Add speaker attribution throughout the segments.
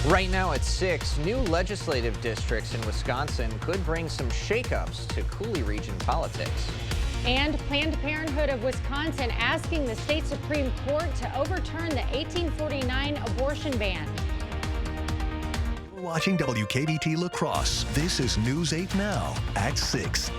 Speaker 1: Right now at 6, new legislative districts in Wisconsin could bring some shakeups to Coulee region politics.
Speaker 2: And Planned Parenthood of Wisconsin asking the state Supreme Court to overturn the 1849 abortion ban.
Speaker 3: Watching WKBT La Crosse. This is News 8 Now at 6.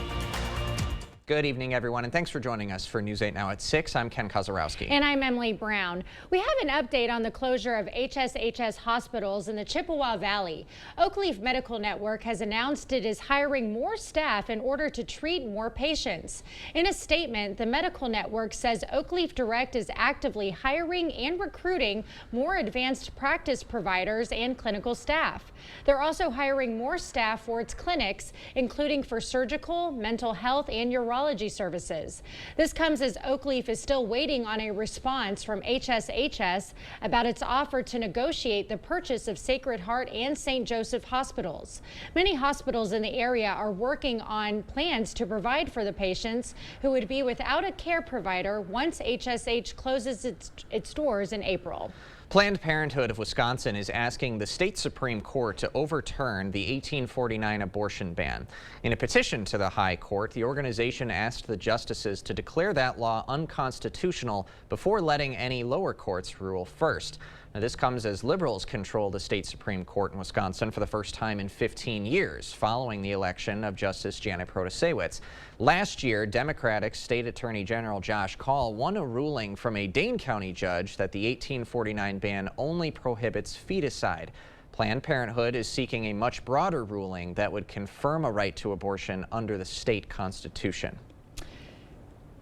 Speaker 1: Good evening, everyone, and thanks for joining us for News 8 Now at 6. I'm Ken Kozarowski.
Speaker 2: And I'm Emily Brown. We have an update on the closure of HSHS hospitals in the Chippewa Valley. Oakleaf Medical Network has announced it is hiring more staff in order to treat more patients. In a statement, the medical network says Oakleaf Direct is actively hiring and recruiting more advanced practice providers and clinical staff. They're also hiring more staff for its clinics, including for surgical, mental health, and urology services. This comes as Oakleaf is still waiting on a response from HSHS about its offer to negotiate the purchase of Sacred Heart and St. Joseph hospitals. Many hospitals in the area are working on plans to provide for the patients who would be without a care provider once HSH closes its doors in April.
Speaker 1: Planned Parenthood of Wisconsin is asking the state Supreme Court to overturn the 1849 abortion ban. In a petition to the High Court, the organization asked the justices to declare that law unconstitutional before letting any lower courts rule first. Now, this comes as liberals control the state Supreme Court in Wisconsin for the first time in 15 years, following the election of Justice Janet Protasiewicz. Last year, Democratic State Attorney General Josh Kaul won a ruling from a Dane County judge that the 1849 ban only prohibits feticide. Planned Parenthood is seeking a much broader ruling that would confirm a right to abortion under the state constitution.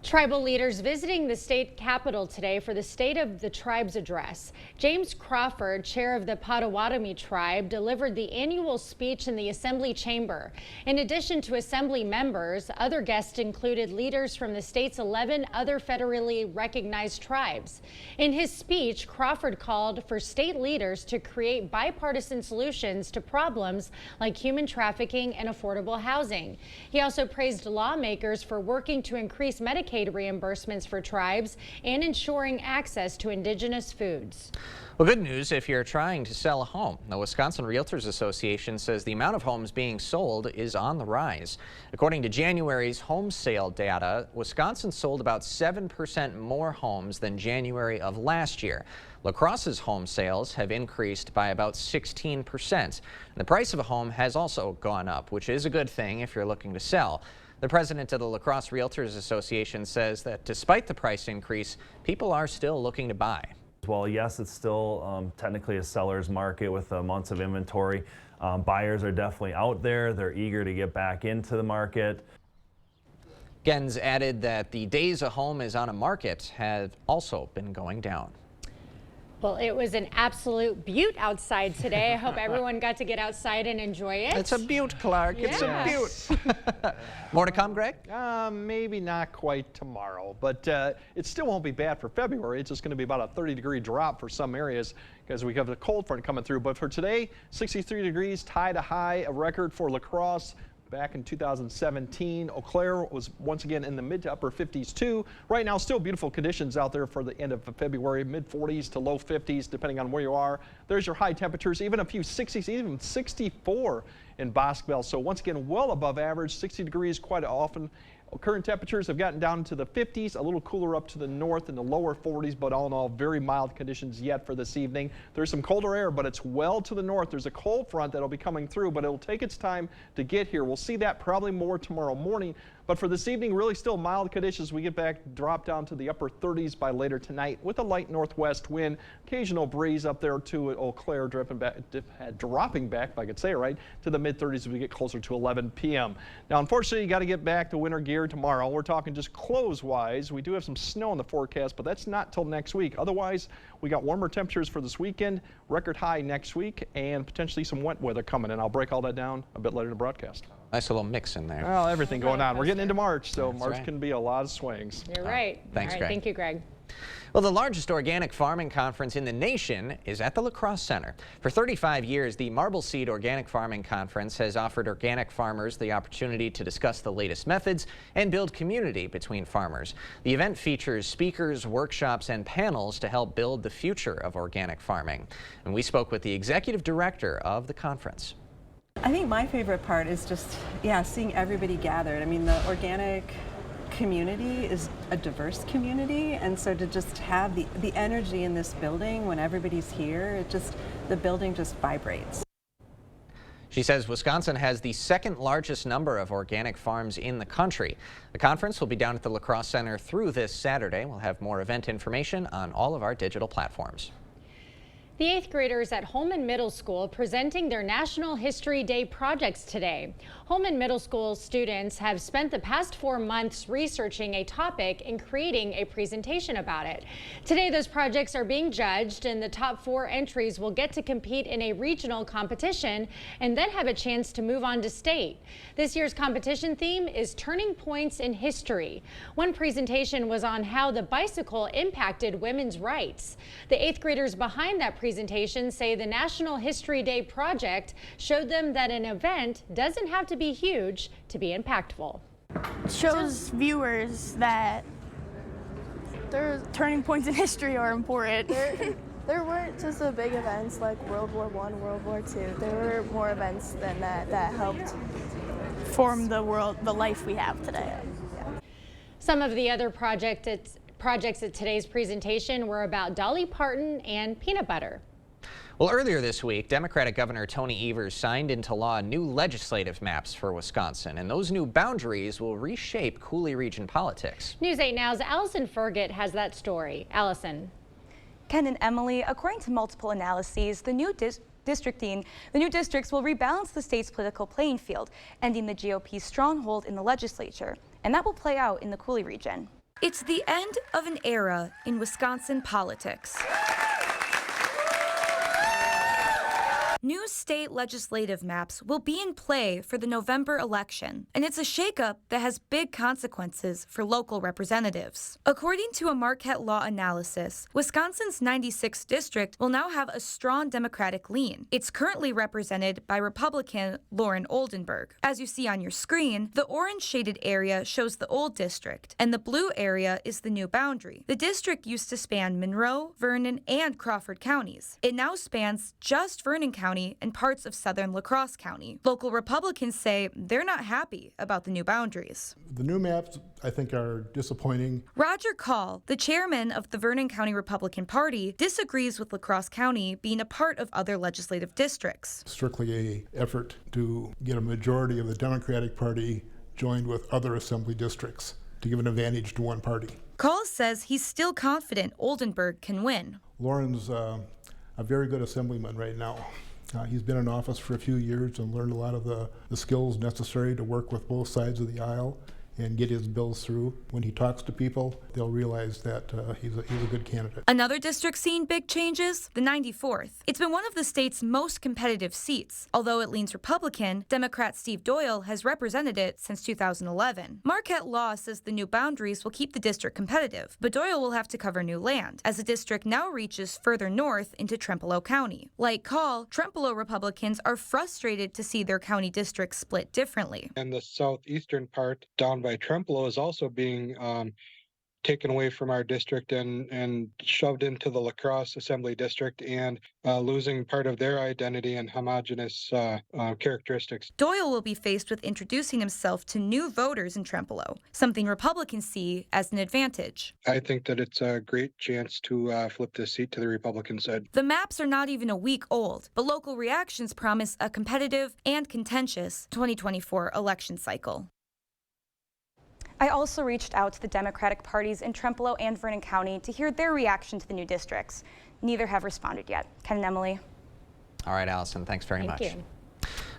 Speaker 2: Tribal leaders visiting the state capitol today for the State of the Tribes address. James Crawford, chair of the Potawatomi tribe, delivered the annual speech in the Assembly chamber. In addition to Assembly members, other guests included leaders from the state's 11 other federally recognized tribes. In his speech, Crawford called for state leaders to create bipartisan solutions to problems like human trafficking and affordable housing. He also praised lawmakers for working to increase Medicaid reimbursements for tribes and ensuring access to indigenous foods.
Speaker 1: Well, good news if you're trying to sell a home. The Wisconsin Realtors Association says the amount of homes being sold is on the rise. According to January's home sale data, Wisconsin sold about 7% more homes than January of last year. La Crosse's home sales have increased by about 16%. The price of a home has also gone up, which is a good thing if you're looking to sell. The president of the La Crosse Realtors Association says that despite the price increase, people are still looking to buy.
Speaker 4: Well, yes, it's still technically a seller's market with months of inventory. Buyers are definitely out there. They're eager to get back into the market.
Speaker 1: Gens added that the days a home is on a market have also been going down.
Speaker 2: Well, it was an absolute beaut outside today. I hope everyone got to get outside and enjoy it.
Speaker 1: It's a beaut, Clark.
Speaker 2: Yes.
Speaker 1: It's a beaut. More to come, Greg?
Speaker 5: Maybe not quite tomorrow, but it still won't be bad for February. It's just going to be about a 30-degree drop for some areas because we have the cold front coming through. But for today, 63 degrees, tied a high, a record for La Crosse. Back in 2017, Eau Claire was once again in the mid to upper 50s too. Right now, still beautiful conditions out there for the end of February, mid 40s to low 50s, depending on where you are. There's your high temperatures, even a few 60s, even 64 in Bosqueville. So once again, well above average, 60 degrees quite often. Current temperatures have gotten down to the 50s, a little cooler up to the north in the lower 40s, but all in all, very mild conditions yet for this evening. There's some colder air, but it's well to the north. There's a cold front that'll be coming through, but it'll take its time to get here. We'll see that probably more tomorrow morning. But for this evening, really still mild conditions. We get back, drop down to the upper 30s by later tonight with a light northwest wind. Occasional breeze up there to Eau Claire, dropping back, if I could say it right, to the mid 30s as we get closer to 11 p.m. Now, unfortunately, you got to get back to winter gear tomorrow. We're talking just clothes-wise. We do have some snow in the forecast, but that's not till next week. Otherwise, we got warmer temperatures for this weekend, record high next week, and potentially some wet weather coming in. I'll break all that down a bit later in the broadcast.
Speaker 1: Nice little mix in there.
Speaker 5: Well, everything going on. We're getting into March, so
Speaker 1: That's
Speaker 5: March
Speaker 1: right.
Speaker 5: can be a lot of swings.
Speaker 2: You're right.
Speaker 1: Thanks,
Speaker 2: All right,
Speaker 1: Greg.
Speaker 2: thank you, Greg.
Speaker 1: Well, the largest organic farming conference in the nation is at the La Crosse Center. For 35 years, the Marble Seed Organic Farming Conference has offered organic farmers the opportunity to discuss the latest methods and build community between farmers. The event features speakers, workshops, and panels to help build the future of organic farming. And we spoke with the executive director of the conference.
Speaker 6: I think my favorite part is just, seeing everybody gathered. I mean, the organic community is a diverse community, and so to just have the energy in this building when everybody's here, the building just vibrates.
Speaker 1: She says Wisconsin has the second largest number of organic farms in the country. The conference will be down at the La Crosse Center through this Saturday. We'll have more event information on all of our digital platforms.
Speaker 2: The 8th graders at Holman Middle School presenting their National History Day projects today. Holman Middle School students have spent the past 4 months researching a topic and creating a presentation about it. Today, those projects are being judged, and the top 4 entries will get to compete in a regional competition and then have a chance to move on to state. This year's competition theme is Turning Points in History. One presentation was on how the bicycle impacted women's rights. The 8th graders behind that presentation say the National History Day project showed them that an event doesn't have to be huge to be impactful.
Speaker 7: It shows viewers that their turning points in history are important.
Speaker 8: There weren't just the big events like World War I, World War II. There were more events than that helped
Speaker 7: form the life we have today.
Speaker 2: Some of the other projects at today's presentation were about Dolly Parton and peanut butter.
Speaker 1: Well, earlier this week, Democratic Governor Tony Evers signed into law new legislative maps for Wisconsin, and those new boundaries will reshape Coulee region politics.
Speaker 2: News 8 Now's Allison Fergott has that story. Allison.
Speaker 9: Ken and Emily, according to multiple analyses, the new districts will rebalance the state's political playing field, ending the GOP's stronghold in the legislature, and that will play out in the Coulee region.
Speaker 10: It's the end of an era in Wisconsin politics. New state legislative maps will be in play for the November election, and it's a shakeup that has big consequences for local representatives. According to a Marquette Law analysis, Wisconsin's 96th district will now have a strong Democratic lean. It's currently represented by Republican Lauren Oldenburg. As you see on your screen, the orange shaded area shows the old district, and the blue area is the new boundary. The district used to span Monroe, Vernon, and Crawford counties. It now spans just Vernon County and parts of southern La Crosse County. Local Republicans say they're not happy about the new boundaries.
Speaker 11: The new maps, I think, are disappointing.
Speaker 10: Roger Call, the chairman of the Vernon County Republican Party, disagrees with La Crosse County being a part of other legislative districts.
Speaker 11: Strictly an effort to get a majority of the Democratic Party joined with other assembly districts to give an advantage to one party.
Speaker 10: Call says he's still confident Oldenburg can win.
Speaker 11: Lauren's a very good assemblyman right now. He's been in office for a few years and learned a lot of the skills necessary to work with both sides of the aisle and get his bills through. When he talks to people, they'll realize that he's a good candidate.
Speaker 10: Another district seeing big changes, the 94th. It's been one of the state's most competitive seats. Although it leans Republican, Democrat Steve Doyle has represented it since 2011. Marquette Law says the new boundaries will keep the district competitive, but Doyle will have to cover new land, as the district now reaches further north into Trempealeau County. Like Call, Trempealeau Republicans are frustrated to see their county districts split differently.
Speaker 12: And the southeastern part down by Trempealeau is also being taken away from our district and shoved into the La Crosse Assembly District and losing part of their identity and homogenous characteristics.
Speaker 10: Doyle will be faced with introducing himself to new voters in Trempealeau, something Republicans see as an advantage.
Speaker 12: I think that it's a great chance to flip this seat to the Republican side.
Speaker 10: The maps are not even a week old, but local reactions promise a competitive and contentious 2024 election cycle.
Speaker 9: I also reached out to the Democratic parties in Trempealeau and Vernon County to hear their reaction to the new districts. Neither have responded yet. Ken and Emily.
Speaker 1: All right, Allison, thanks very much.
Speaker 2: Thank you.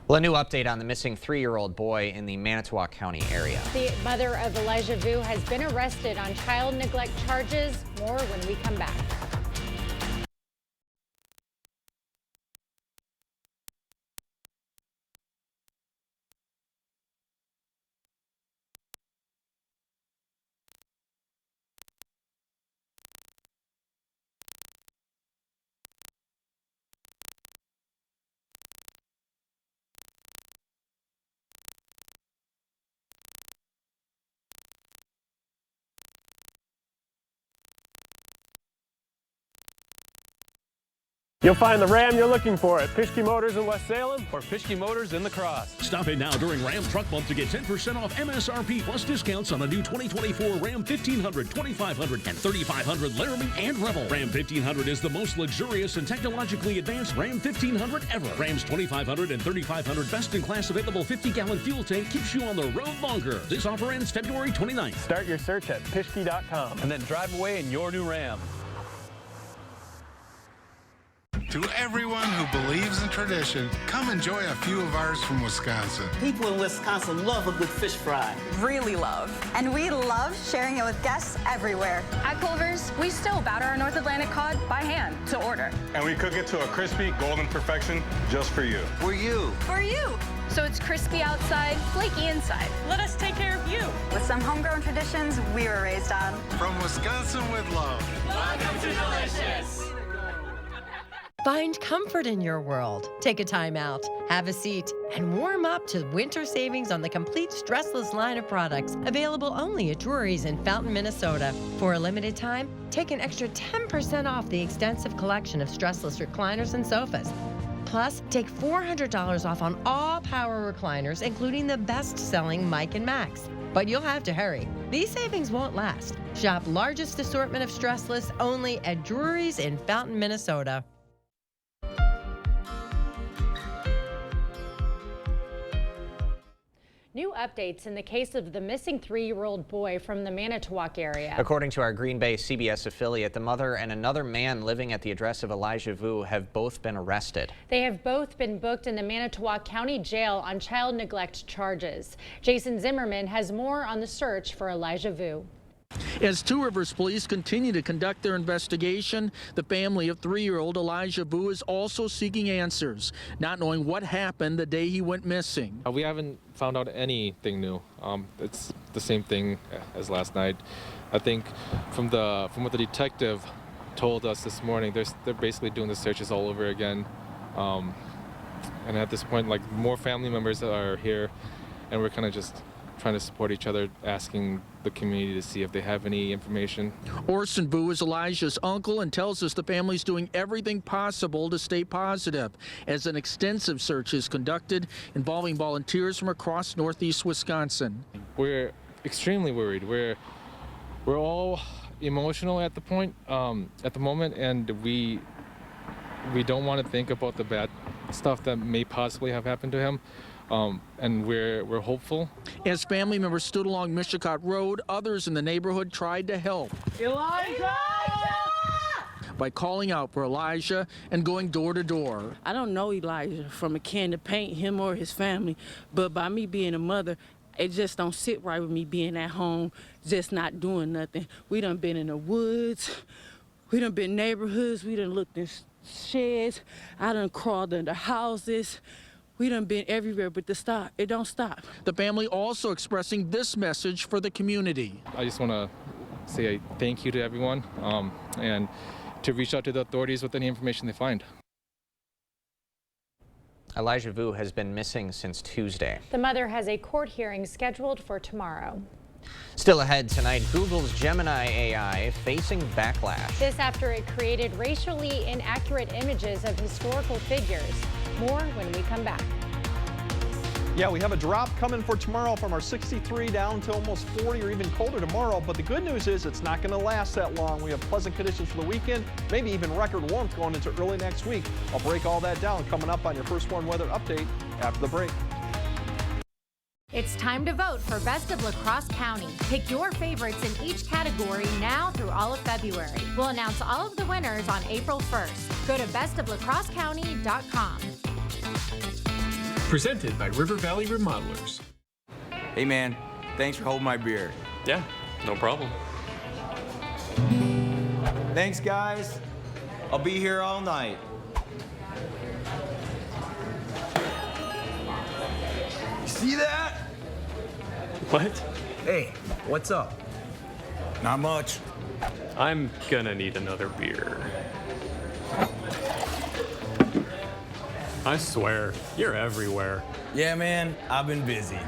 Speaker 1: Well, a new update on the missing 3-year-old boy in the Manitowoc County area.
Speaker 2: The mother of Elijah Vu has been arrested on child neglect charges. More when we come back.
Speaker 13: You'll find the Ram you're looking for at Pischke Motors in West Salem or Pischke Motors in La Crosse.
Speaker 14: Stop in now during Ram Truck Month to get 10% off MSRP plus discounts on a new 2024 Ram 1500, 2500, and 3500 Laramie and Rebel. Ram 1500 is the most luxurious and technologically advanced Ram 1500 ever. Ram's 2500 and 3500 best-in-class available 50-gallon fuel tank keeps you on the road longer. This offer ends February 29th.
Speaker 13: Start your search at Pischke.com and then drive away in your new Ram.
Speaker 15: To everyone who believes in tradition, come enjoy a few of ours from Wisconsin.
Speaker 16: People in Wisconsin love a good fish fry.
Speaker 17: Really love. And we love sharing it with guests everywhere.
Speaker 18: At Culver's, we still batter our North Atlantic cod by hand to order.
Speaker 19: And we cook it to a crispy, golden perfection just for you.
Speaker 16: For you.
Speaker 18: For you. So it's crispy outside, flaky inside. Let us take care of you.
Speaker 17: With some homegrown traditions we were raised on.
Speaker 15: From Wisconsin with love.
Speaker 20: Welcome to Delicious.
Speaker 21: Find comfort in your world. Take a time out, have a seat, and warm up to winter savings on the complete stressless line of products available only at Drury's in Fountain, Minnesota. For a limited time, take an extra 10% off the extensive collection of stressless recliners and sofas. Plus, take $400 off on all power recliners, including the best-selling Mike & Max. But you'll have to hurry. These savings won't last. Shop largest assortment of stressless only at Drury's in Fountain, Minnesota.
Speaker 2: New updates in the case of the missing 3-year-old boy from the Manitowoc area.
Speaker 1: According to our Green Bay CBS affiliate, the mother and another man living at the address of Elijah Vu have both been arrested.
Speaker 2: They have both been booked in the Manitowoc County Jail on child neglect charges. Jason Zimmerman has more on the search for Elijah Vu.
Speaker 22: As Two Rivers Police continue to conduct their investigation, the family of 3-year-old Elijah Vu is also seeking answers, not knowing what happened the day he went missing.
Speaker 23: We haven't found out anything new. It's the same thing as last night. I think from what the detective told us this morning, they're basically doing the searches all over again. And at this point, like, more family members are here, and we're kind of just trying to support each other, asking the community to see if they have any information.
Speaker 22: Orson Vu is Elijah's uncle and tells us the family's doing everything possible to stay positive as an extensive search is conducted involving volunteers from across northeast Wisconsin.
Speaker 23: We're extremely worried. We're all emotional at the moment, and we don't want to think about the bad stuff that may possibly have happened to him. And we're hopeful.
Speaker 22: As family members stood along Mishicot Road, others in the neighborhood tried to help.
Speaker 16: Elijah!
Speaker 22: By calling out for Elijah and going door to door.
Speaker 24: I don't know Elijah from a can of paint, him or his family, but by me being a mother, it just don't sit right with me being at home, just not doing nothing. We done been in the woods, we done been neighborhoods, we done looked in sheds, I done crawled under houses. We done been everywhere, but it don't stop.
Speaker 22: The family also expressing this message for the community.
Speaker 23: I just want to say a thank you to everyone and to reach out to the authorities with any information they find.
Speaker 1: Elijah Vu has been missing since Tuesday.
Speaker 2: The mother has a court hearing scheduled for tomorrow.
Speaker 1: Still ahead tonight, Google's Gemini AI facing backlash.
Speaker 2: This after it created racially inaccurate images of historical figures. More when we come back.
Speaker 5: Yeah, we have a drop coming for tomorrow from our 63 down to almost 40 or even colder tomorrow. But the good news is it's not going to last that long. We have pleasant conditions for the weekend, maybe even record warmth going into early next week. I'll break all that down coming up on your First Warn Weather Update after the break.
Speaker 2: It's time to vote for Best of La Crosse County. Pick your favorites in each category now through all of February. We'll announce all of the winners on April 1st. Go to bestoflacrossecounty.com.
Speaker 25: Presented by River Valley Remodelers.
Speaker 26: Hey man, thanks for holding my beer.
Speaker 25: Yeah, no problem.
Speaker 26: Thanks guys. I'll be here all night. You see that?
Speaker 25: What?
Speaker 26: Hey, what's up? Not much.
Speaker 25: I'm gonna need another beer. I swear, you're everywhere.
Speaker 26: Yeah, man, I've been busy.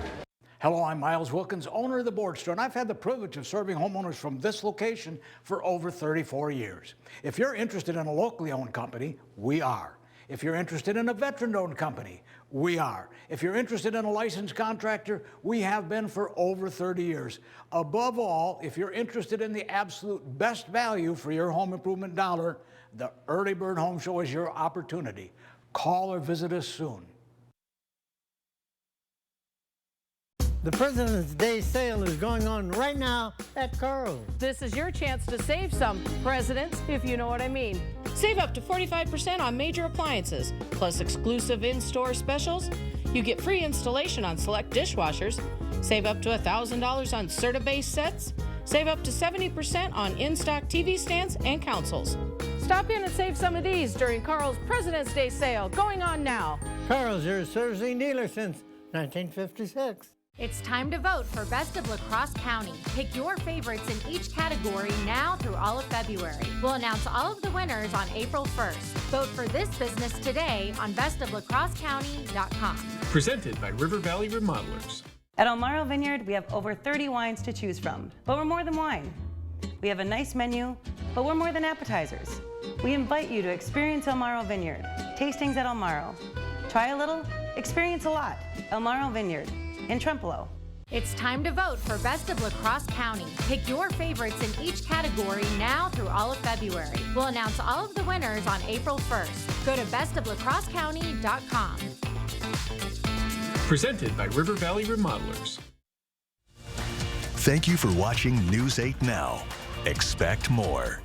Speaker 3: Hello, I'm Miles Wilkins, owner of the Board Store, and I've had the privilege of serving homeowners from this location for over 34 years. If you're interested in a locally owned company, we are. If you're interested in a veteran-owned company, we are. If you're interested in a licensed contractor, we have been for over 30 years. Above all, if you're interested in the absolute best value for your home improvement dollar, the Early Bird Home Show is your opportunity. Call or visit us soon.
Speaker 4: The President's Day sale is going on right now at Carl's.
Speaker 6: This is your chance to save some, presidents, if you know what I mean. Save up to 45% on major appliances, plus exclusive in-store specials. You get free installation on select dishwashers. Save up to $1,000 on Serta-based sets. Save up to 70% on in-stock TV stands and consoles. Stop in and save some of these during Carl's President's Day sale, going on now.
Speaker 4: Carl's, your servicing dealer since 1956.
Speaker 2: It's time to vote for Best of La Crosse County. Pick your favorites in each category now through all of February. We'll announce all of the winners on April 1st. Vote for this business today on bestoflacrossecounty.com.
Speaker 25: Presented by River Valley Remodelers.
Speaker 7: At El Marro Vineyard, we have over 30 wines to choose from, but we're more than wine. We have a nice menu, but we're more than appetizers. We invite you to experience El Marro Vineyard. Tastings at El Marro. Try a little, experience a lot. El Marro Vineyard in Trempealeau.
Speaker 2: It's time to vote for Best of La Crosse County. Pick your favorites in each category now through all of February. We'll announce all of the winners on April 1st. Go to bestoflacrossecounty.com.
Speaker 25: Presented by River Valley Remodelers.
Speaker 8: Thank you for watching News 8 Now. Expect more.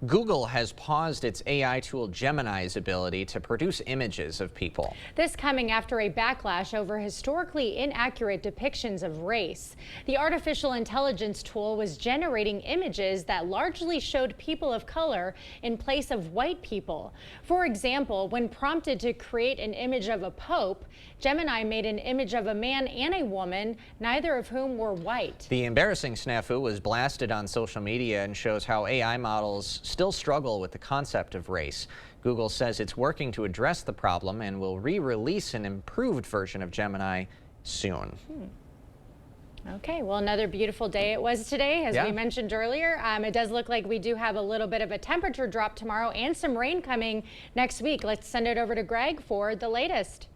Speaker 1: Google has paused its AI tool Gemini's ability to produce images of people.
Speaker 2: This coming after a backlash over historically inaccurate depictions of race. The artificial intelligence tool was generating images that largely showed people of color in place of white people. For example, when prompted to create an image of a pope, Gemini made an image of a man and a woman, neither of whom were white.
Speaker 1: The embarrassing snafu was blasted on social media and shows how AI models still struggle with the concept of race. Google says it's working to address the problem and will re-release an improved version of Gemini soon.
Speaker 2: Okay, well, another beautiful day it was today, as we mentioned earlier. It does look like we do have a little bit of a temperature drop tomorrow and some rain coming next week. Let's send it over to Greg for the latest.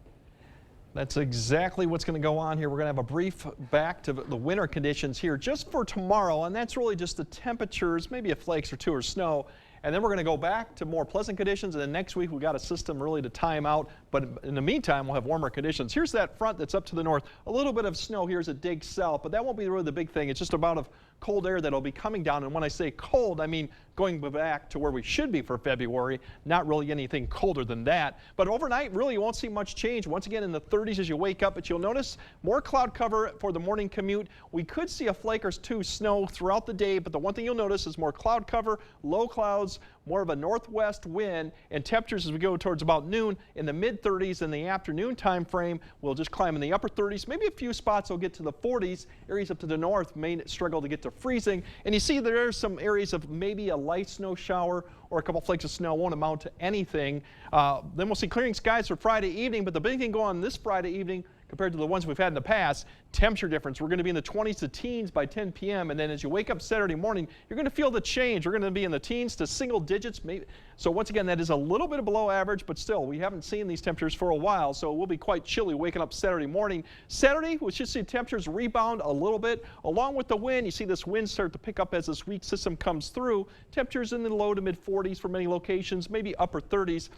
Speaker 5: That's exactly what's going to go on here. We're going to have a brief back to the winter conditions here just for tomorrow, and that's really just the temperatures, maybe a flakes or two or snow. And then we're going to go back to more pleasant conditions, and then next week we've got a system really to time out. But in the meantime, we'll have warmer conditions. Here's that front that's up to the north. A little bit of snow here as it digs south, but that won't be really the big thing. It's just a bout of cold air that'll be coming down. And when I say cold, I mean going back to where we should be for February, not really anything colder than that. But overnight, really, you won't see much change. Once again, in the 30s as you wake up, but you'll notice more cloud cover for the morning commute. We could see a flake or two snow throughout the day, but the one thing you'll notice is more cloud cover, low clouds, more of a northwest wind, and temperatures as we go towards about noon in the mid-30s in the afternoon time frame. We'll just climb in the upper 30s. Maybe a few spots will get to the 40s. Areas up to the north may struggle to get to freezing. And you see there are some areas of maybe a light snow shower or a couple flakes of snow. Won't amount to anything. Then we'll see clearing skies for Friday evening, but the big thing going on this Friday evening compared to the ones we've had in the past, temperature difference. We're going to be in the 20s to teens by 10 p.m. And then as you wake up Saturday morning, you're going to feel the change. We're going to be in the teens to single digits. Maybe. So once again, that is a little bit below average, but still, we haven't seen these temperatures for a while, so it will be quite chilly waking up Saturday morning. Saturday, we should see temperatures rebound a little bit. Along with the wind, you see this wind start to pick up as this weak system comes through. Temperatures in the low to mid 40s for many locations, maybe upper 30s.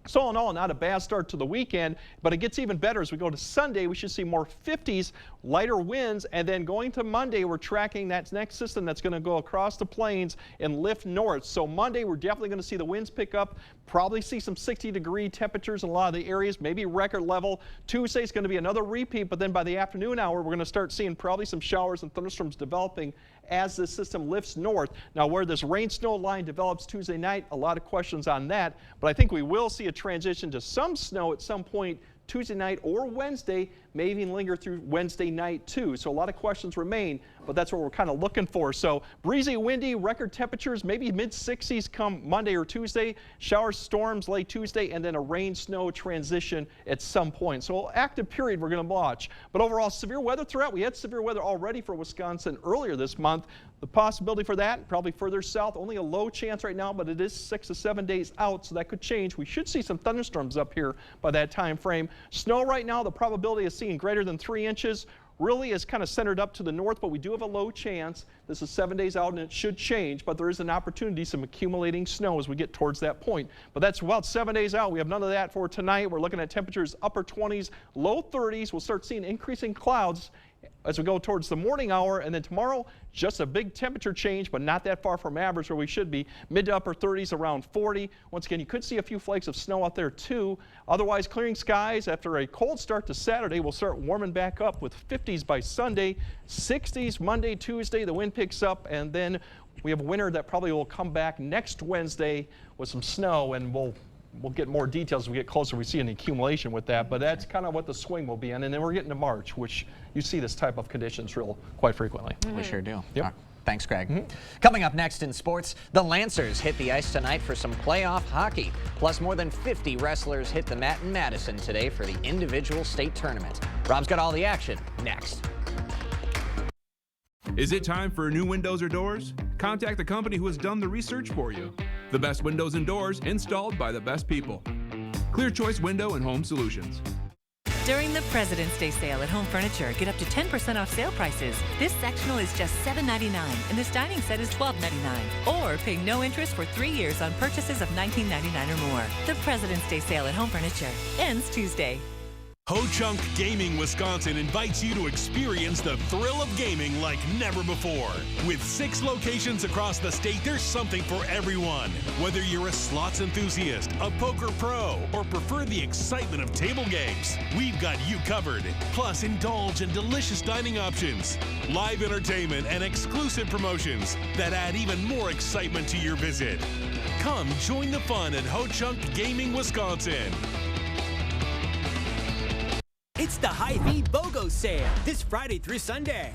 Speaker 5: So all in all, not a bad start to the weekend, but it gets even better as we go to Sunday. We should see more 50s, lighter winds, and then going to Monday, we're tracking that next system that's going to go across the plains and lift north. So Monday, we're definitely going to see the winds pick up, probably see some 60-degree temperatures in a lot of the areas, maybe record level. Tuesday is going to be another repeat, but then by the afternoon hour, we're going to start seeing probably some showers and thunderstorms developing as the system lifts north. Now, where this rain-snow line develops Tuesday night, a lot of questions on that, but I think we will see a transition to some snow at some point Tuesday night or Wednesday, may even linger through Wednesday night too. So a lot of questions remain, but that's what we're kind of looking for. So breezy, windy, record temperatures, maybe mid-60s come Monday or Tuesday. Showers, storms late Tuesday, and then a rain-snow transition at some point. So active period we're going to watch. But overall, severe weather threat. We had severe weather already for Wisconsin earlier this month. The possibility for that, probably further south, only a low chance right now, but it is 6 to 7 days out, so that could change. We should see some thunderstorms up here by that time frame. Snow right now, the probability of seeing greater than 3 inches really is kind of centered up to the north, but we do have a low chance. This is 7 days out, and it should change, but there is an opportunity, some accumulating snow as we get towards that point. But that's about 7 days out. We have none of that for tonight. We're looking at temperatures upper 20s, low 30s. We'll start seeing increasing clouds as we go towards the morning hour, and then tomorrow, just a big temperature change, but not that far from average where we should be. Mid to upper 30s, around 40. Once again, you could see a few flakes of snow out there too. Otherwise, clearing skies after a cold start to Saturday. We'll start warming back up with 50s by Sunday, 60s Monday, Tuesday. The wind picks up, and then we have winter that probably will come back next Wednesday with some snow, and we'll get more details as we get closer. We see an accumulation with that, but that's kind of what the swing will be in. And then we're getting to March, which you see this type of conditions quite frequently.
Speaker 1: We sure do.
Speaker 5: Yep.
Speaker 1: Thanks, Greg. Coming up next in sports, the Lancers hit the ice tonight for some playoff hockey. Plus, more than 50 wrestlers hit the mat in Madison today for the individual state tournament. Rob's got all the action next.
Speaker 9: Is it time for new windows or doors? Contact the company who has done the research for you. The best windows and doors installed by the best people. Clear Choice Window and Home Solutions.
Speaker 10: During the President's Day sale at Home Furniture, get up to 10% off sale prices. This sectional is just $7.99 and this dining set is $12.99. Or pay no interest for 3 years on purchases of $19.99 or more. The President's Day sale at Home Furniture ends Tuesday.
Speaker 11: Ho-Chunk Gaming Wisconsin invites you to experience the thrill of gaming like never before. With 6 locations across the state, there's something for everyone. Whether you're a slots enthusiast, a poker pro, or prefer the excitement of table games, we've got you covered. Plus, indulge in delicious dining options, live entertainment, and exclusive promotions that add even more excitement to your visit. Come join the fun at Ho-Chunk Gaming Wisconsin.
Speaker 12: It's the Hy-Vee BOGO sale this Friday through Sunday.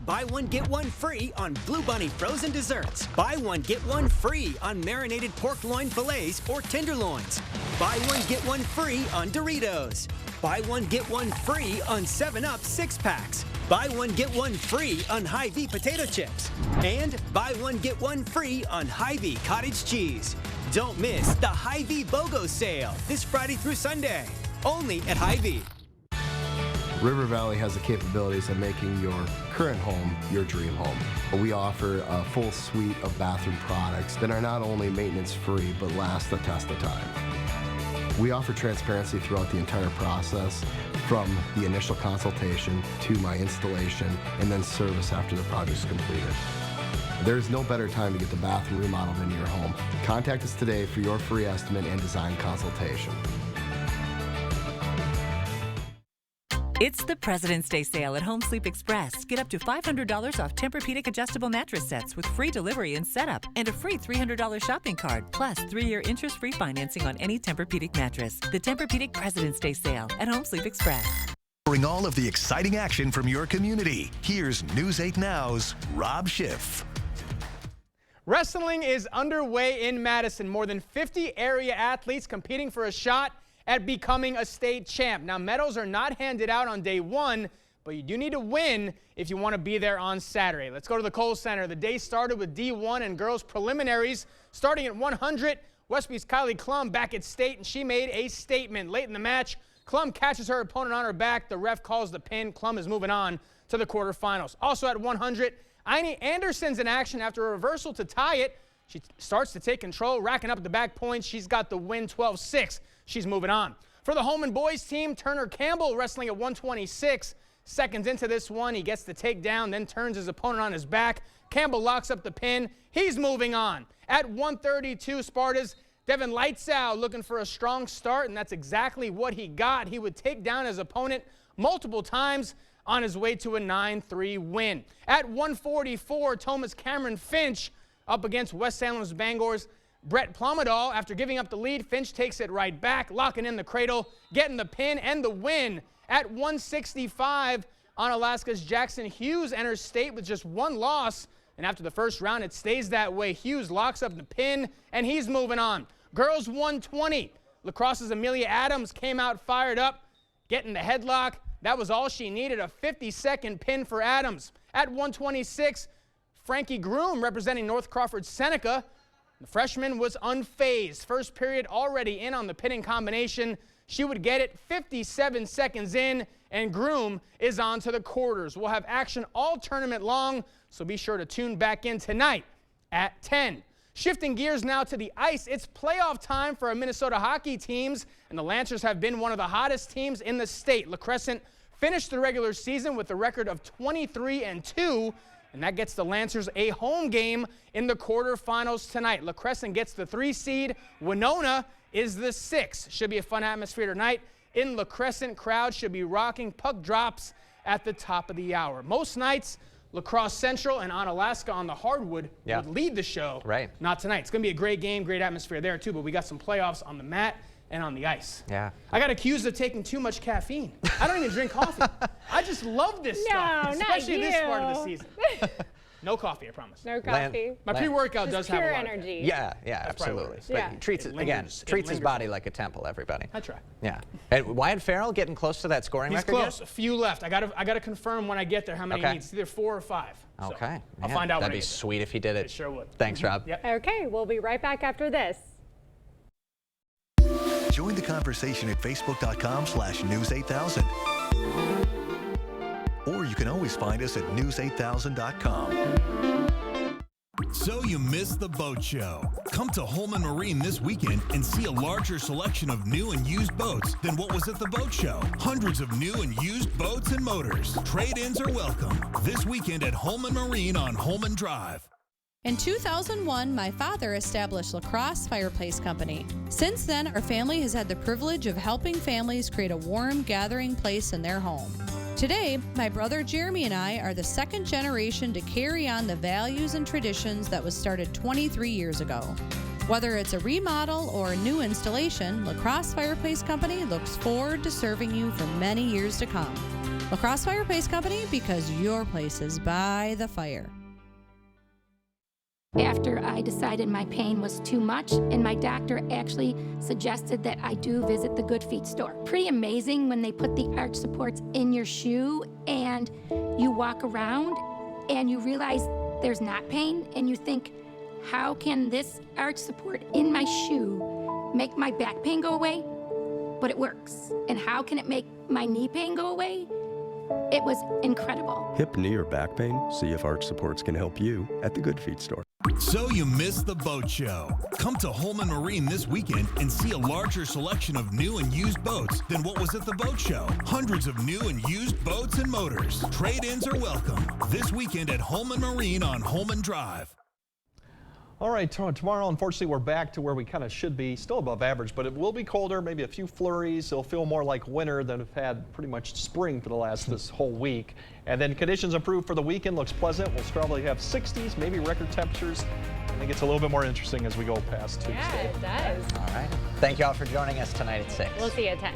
Speaker 12: Buy one, get one free on Blue Bunny frozen desserts. Buy one, get one free on marinated pork loin fillets or tenderloins. Buy one, get one free on Doritos. Buy one, get one free on 7-Up 6-packs. Buy one, get one free on Hy-Vee potato chips. And buy one, get one free on Hy-Vee cottage cheese. Don't miss the Hy-Vee BOGO sale this Friday through Sunday. Only at Hy-Vee.
Speaker 13: River Valley has the capabilities of making your current home your dream home. We offer a full suite of bathroom products that are not only maintenance free, but last the test of time. We offer transparency throughout the entire process, from the initial consultation to my installation and then service after the project is completed. There's no better time to get the bathroom remodeled in your home. Contact us today for your free estimate and design consultation.
Speaker 10: It's the President's Day sale at Home Sleep Express. Get up to $500 off Tempur-Pedic adjustable mattress sets with free delivery and setup and a free $300 shopping card, plus 3-year interest-free financing on any Tempur-Pedic mattress. The Tempur-Pedic President's Day sale at Home Sleep Express.
Speaker 8: Covering all of the exciting action from your community, here's News 8 Now's Rob Schiff.
Speaker 14: Wrestling is underway in Madison. More than 50 area athletes competing for a shot at becoming a state champ. Now, medals are not handed out on day one, but you do need to win if you want to be there on Saturday. Let's go to the Kohl Center. The day started with D1 and girls preliminaries. Starting at 100, Westby's Kylie Klum back at state, and she made a statement. Late in the match, Klum catches her opponent on her back. The ref calls the pin. Klum is moving on to the quarterfinals. Also at 100, Aini Anderson's in action after a reversal to tie it. She starts to take control, racking up the back points. She's got the win 12-6. She's moving on. For the Holman boys team, Turner Campbell wrestling at 126. Seconds into this one, he gets the takedown, then turns his opponent on his back. Campbell locks up the pin. He's moving on. At 132, Sparta's Devin Lightsow looking for a strong start, and that's exactly what he got. He would take down his opponent multiple times on his way to a 9-3 win. At 144, Thomas Cameron Finch up against West San Luis Bangor's Brett Plummedahl, after giving up the lead, Finch takes it right back, locking in the cradle, getting the pin and the win. At 165, Onalaska's Jackson Hughes enters state with just one loss. And after the first round, it stays that way. Hughes locks up the pin, and he's moving on. Girls 120. La Crosse's Amelia Adams came out fired up, getting the headlock. That was all she needed, a 50-second pin for Adams. At 126, Frankie Groom, representing North Crawford Seneca. The freshman was unfazed. First period already in on the pinning combination. She would get it 57 seconds in, and Groom is on to the quarters. We'll have action all tournament long, so be sure to tune back in tonight at 10. Shifting gears now to the ice, it's playoff time for our Minnesota hockey teams, and the Lancers have been one of the hottest teams in the state. La Crescent finished the regular season with a record of 23-2, and that gets the Lancers a home game in the quarterfinals tonight. La Crescent gets the 3 seed. Winona is the 6. Should be a fun atmosphere tonight. In La Crescent, crowd should be rocking. Puck drops at the top of the hour. Most nights, La Crosse Central and Onalaska on the hardwood would lead the show.
Speaker 1: Right.
Speaker 14: Not tonight. It's going to be a great game, great atmosphere there too, but we got some playoffs on the mat and on the ice.
Speaker 1: Yeah.
Speaker 14: I got accused of taking too much caffeine. I don't even drink coffee. I just love this stuff, especially this part of the season. No coffee, I promise.
Speaker 2: No coffee.
Speaker 14: My pre-workout does have a
Speaker 2: pure
Speaker 14: lot
Speaker 2: energy.
Speaker 1: Yeah, absolutely. But he treats treats his body like a temple, everybody.
Speaker 14: I try.
Speaker 1: Yeah. And Wyatt Farrell getting close to that scoring
Speaker 14: He's
Speaker 1: record
Speaker 14: close.
Speaker 1: yet?
Speaker 14: A few left. I gotta confirm when I get there how many he
Speaker 1: Okay.
Speaker 14: needs. It's either 4 or 5. So
Speaker 1: Okay.
Speaker 14: I'll
Speaker 1: Yeah,
Speaker 14: find out when
Speaker 1: That'd
Speaker 14: I
Speaker 1: be
Speaker 14: get there.
Speaker 1: sweet if he did it.
Speaker 14: It sure would.
Speaker 1: Thanks, Rob.
Speaker 14: Yep.
Speaker 2: Okay, we'll be right back after this.
Speaker 8: Join the conversation at facebook.com/news8000. Or you can always find us at news8000.com.
Speaker 11: So you missed the boat show. Come to Holman Marine this weekend and see a larger selection of new and used boats than what was at the boat show. Hundreds of new and used boats and motors. Trade-ins are welcome. This weekend at Holman Marine on Holman Drive.
Speaker 6: In 2001, my father established La Crosse Fireplace Company. Since then, our family has had the privilege of helping families create a warm gathering place in their home. Today, my brother Jeremy and I are the second generation to carry on the values and traditions that was started 23 years ago. Whether it's a remodel or a new installation, La Crosse Fireplace Company looks forward to serving you for many years to come. La Crosse Fireplace Company, because your place is by the fire.
Speaker 15: After I decided my pain was too much, and my doctor actually suggested that I do visit the Good Feet store. Pretty amazing when they put the arch supports in your shoe and you walk around and you realize there's not pain and you think, how can this arch support in my shoe make my back pain go away? But it works. And how can it make my knee pain go away? It was incredible.
Speaker 17: Hip, knee, or back pain? See if arch supports can help you at the Good Feet store.
Speaker 11: So you missed the boat show. Come to Holman Marine this weekend and see a larger selection of new and used boats than what was at the boat show. Hundreds of new and used boats and motors. Trade-ins are welcome. This weekend at Holman Marine on Holman Drive.
Speaker 5: All right, tomorrow, unfortunately, we're back to where we kind of should be, still above average, but it will be colder, maybe a few flurries. It'll feel more like winter than we've had pretty much spring for the last this whole week. And then conditions improve for the weekend, looks pleasant. We'll probably have 60s, maybe record temperatures. I think it's a little bit more interesting as we go past Tuesday.
Speaker 2: Yeah, it does.
Speaker 1: All right. Thank you all for joining us tonight at 6.
Speaker 2: We'll see you at 10.